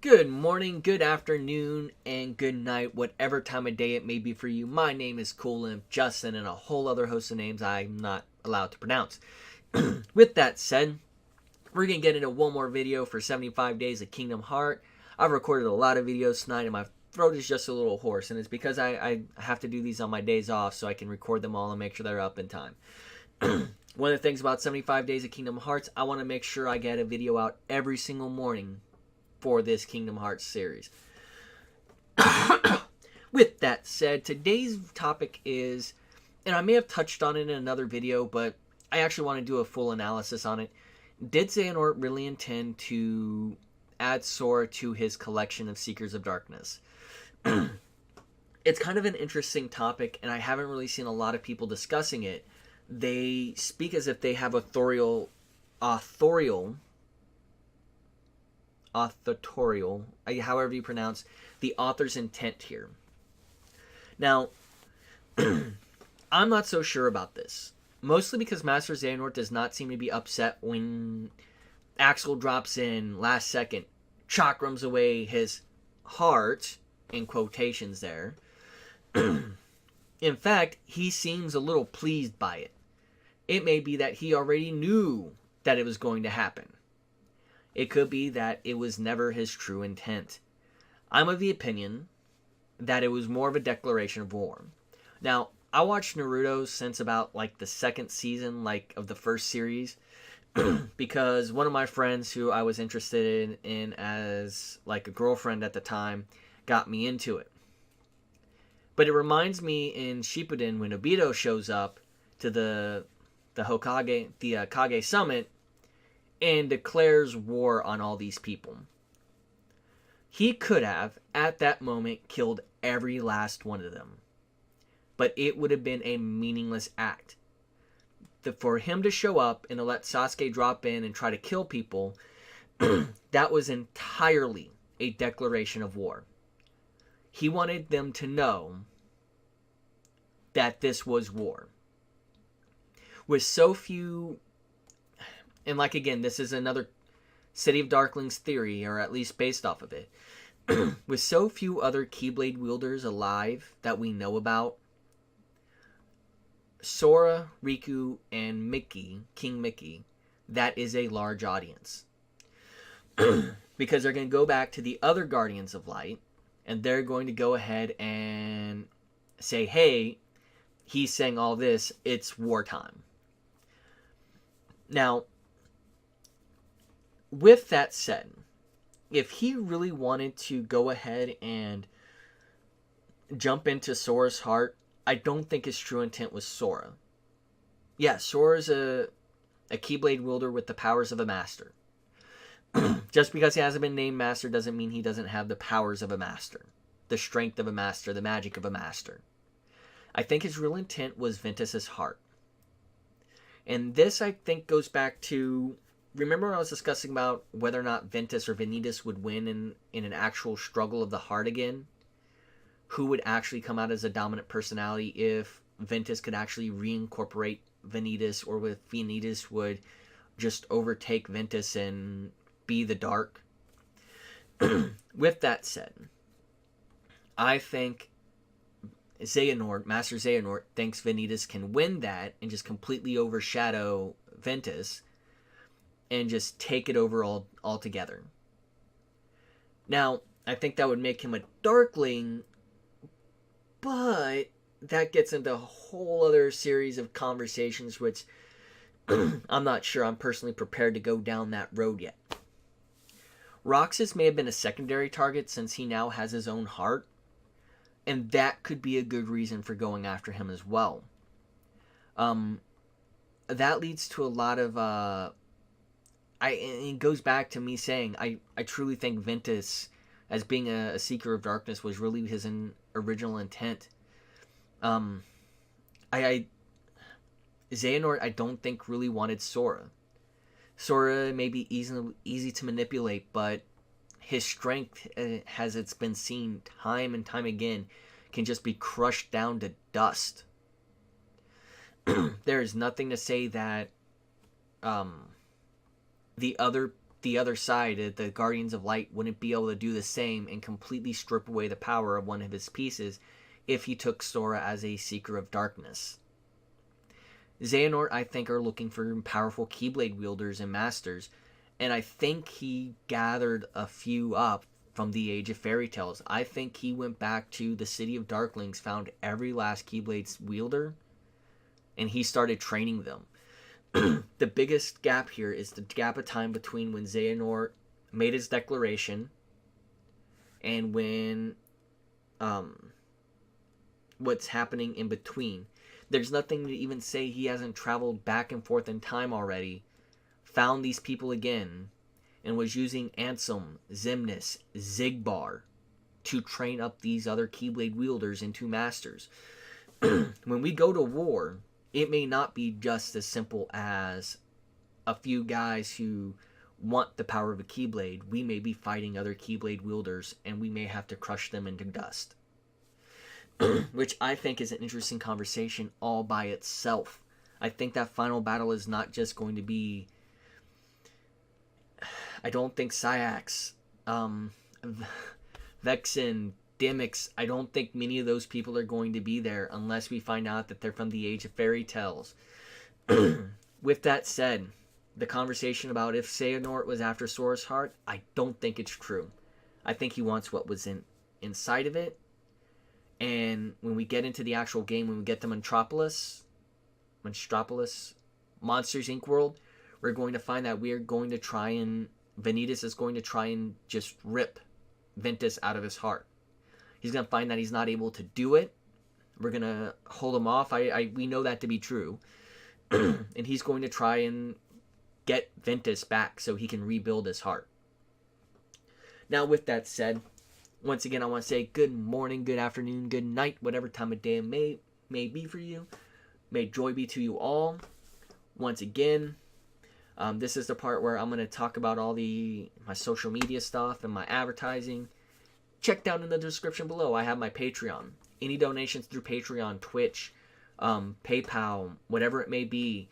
Good morning, good afternoon, and good night, whatever time of day it may be for you. My name is Kewlimp, Justin, and a whole other host of names I'm not allowed to pronounce. With that said, we're going to get into one more video for 75 Days of Kingdom Heart. I've recorded a lot of videos tonight, and my throat is just a little hoarse, and it's because I have to do these on my days off so I can record them all and make sure they're up in time. One of the things about 75 Days of Kingdom Hearts, I want to make sure I get a video out every single morning for this Kingdom Hearts series. With that said, today's topic is, and I may have touched on it in another video, but I actually want to do a full analysis on it. Did Xehanort really intend to add Sora to his collection of Seekers of Darkness? It's kind of an interesting topic, and I haven't really seen a lot of people discussing it. They speak as if they have authorial, however you pronounce, the author's intent here. Now, I'm not so sure about this. Mostly because Master Xehanort does not seem to be upset when Axel drops in last second, chakrams away his heart, in quotations there. In fact, he seems a little pleased by it. It may be that he already knew that it was going to happen. It could be that it was never his true intent. I'm of the opinion that it was more of a declaration of war. Now, I watched Naruto since about the second season of the first series because one of my friends who I was interested in as a girlfriend at the time got me into it. But it reminds me in Shippuden when Obito shows up to the Kage Summit and declares war on all these people. He could have, at that moment, killed every last one of them. But it would have been a meaningless act. For him to show up and to let Sasuke drop in and try to kill people, that was entirely a declaration of war. He wanted them to know that this was war. With so few... And again, this is another City of Darklings theory, or at least based off of it. With so few other Keyblade wielders alive that we know about, Sora, Riku, and Mickey, King Mickey, that is a large audience. Because they're going to go back to the other Guardians of Light, and they're going to go ahead and say, hey, he's saying all this, it's wartime. Now, with that said, if he really wanted to go ahead and jump into Sora's heart, I don't think his true intent was Sora. Yeah, Sora's a Keyblade wielder with the powers of a master. Just because he hasn't been named master doesn't mean he doesn't have the powers of a master. The strength of a master, the magic of a master. I think his real intent was Ventus's heart. And this, I think, goes back to... Remember when I was discussing about whether or not Ventus or Vanitas would win in an actual struggle of the heart again? Who would actually come out as a dominant personality if Ventus could actually reincorporate Vanitas, or if Vanitas would just overtake Ventus and be the dark? With that said, I think Master Xehanort thinks Vanitas can win that and just completely overshadow Ventus and just take it over altogether. Now, I think that would make him a Darkling, but that gets into a whole other series of conversations, which I'm not sure I'm personally prepared to go down that road yet. Roxas may have been a secondary target since he now has his own heart, and that could be a good reason for going after him as well. That leads to a lot of... it goes back to me saying I truly think Ventus, as being a Seeker of Darkness, was really his original intent. Xehanort, I don't think, really wanted Sora. Sora may be easy to manipulate, but his strength, as it's been seen time and time again, can just be crushed down to dust. There is nothing to say that the other the other side, the Guardians of Light, wouldn't be able to do the same and completely strip away the power of one of his pieces if he took Sora as a Seeker of Darkness. Xehanort, I think, are looking for powerful Keyblade wielders and masters, and I think he gathered a few up from the Age of Fairy Tales. I think he went back to the City of Darklings, found every last Keyblade wielder, and he started training them. The biggest gap here is the gap of time between when Xehanort made his declaration and when what's happening in between. There's nothing to even say he hasn't traveled back and forth in time already, found these people again, and was using Ansem, Xemnas, Xigbar to train up these other Keyblade wielders into masters. When we go to war, it may not be just as simple as a few guys who want the power of a Keyblade. We may be fighting other Keyblade wielders, and we may have to crush them into dust. Which I think is an interesting conversation all by itself. I think that final battle is not just going to be... I don't think Syax, Vexen, Dimix, I don't think many of those people are going to be there unless we find out that they're from the Age of Fairy Tales. With that said, the conversation about if Xehanort was after Sora's heart, I don't think it's true. I think he wants what was inside of it. And when we get into the actual game, when we get to Monstropolis, Monsters Inc. world, we're going to find that Vanitas is going to try and just rip Ventus out of his heart. He's going to find that he's not able to do it. We're going to hold him off. We know that to be true. And he's going to try and get Ventus back so he can rebuild his heart. Now, with that said, once again, I want to say good morning, good afternoon, good night, whatever time of day it may be for you. May joy be to you all. Once again, this is the part where I'm going to talk about all my social media stuff and my advertising. Check down in the description below. I have my Patreon. Any donations through Patreon, Twitch, PayPal, whatever it may be,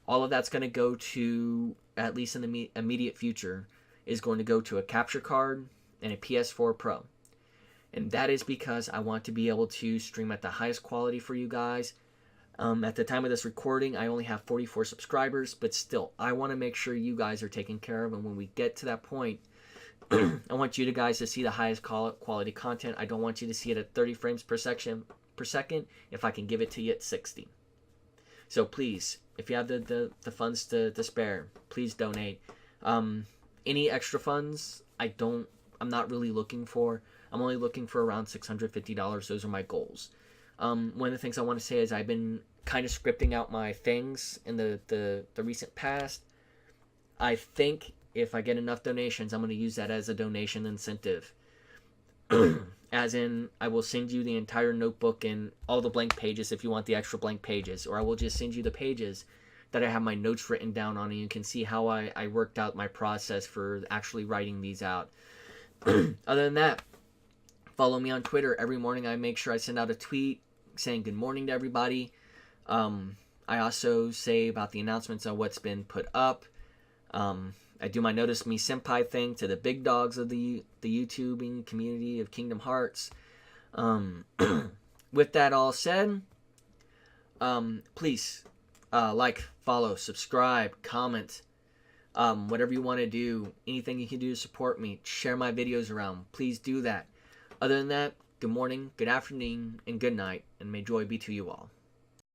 all of that's going to go to, at least in the immediate future, is going to go to a capture card and a PS4 Pro. And that is because I want to be able to stream at the highest quality for you guys. At the time of this recording, I only have 44 subscribers, but still, I want to make sure you guys are taken care of. And when we get to that point, I want you guys to see the highest quality content. I don't want you to see it at 30 frames per second if I can give it to you at 60. So please, if you have the funds to spare, please donate. Any extra funds, I'm not really looking for. I'm only looking for around $650. Those are my goals. One of the things I want to say is I've been kind of scripting out my things in the recent past. I think if I get enough donations, I'm going to use that as a donation incentive. As in, I will send you the entire notebook and all the blank pages if you want the extra blank pages. Or I will just send you the pages that I have my notes written down on, and you can see how I worked out my process for actually writing these out. Other than that, follow me on Twitter. Every morning I make sure I send out a tweet saying good morning to everybody. I also say about the announcements on what's been put up. I do my Notice Me Senpai thing to the big dogs of the YouTubing community of Kingdom Hearts. With that all said, please like, follow, subscribe, comment, whatever you want to do. Anything you can do to support me. Share my videos around. Please do that. Other than that, good morning, good afternoon, and good night, and may joy be to you all.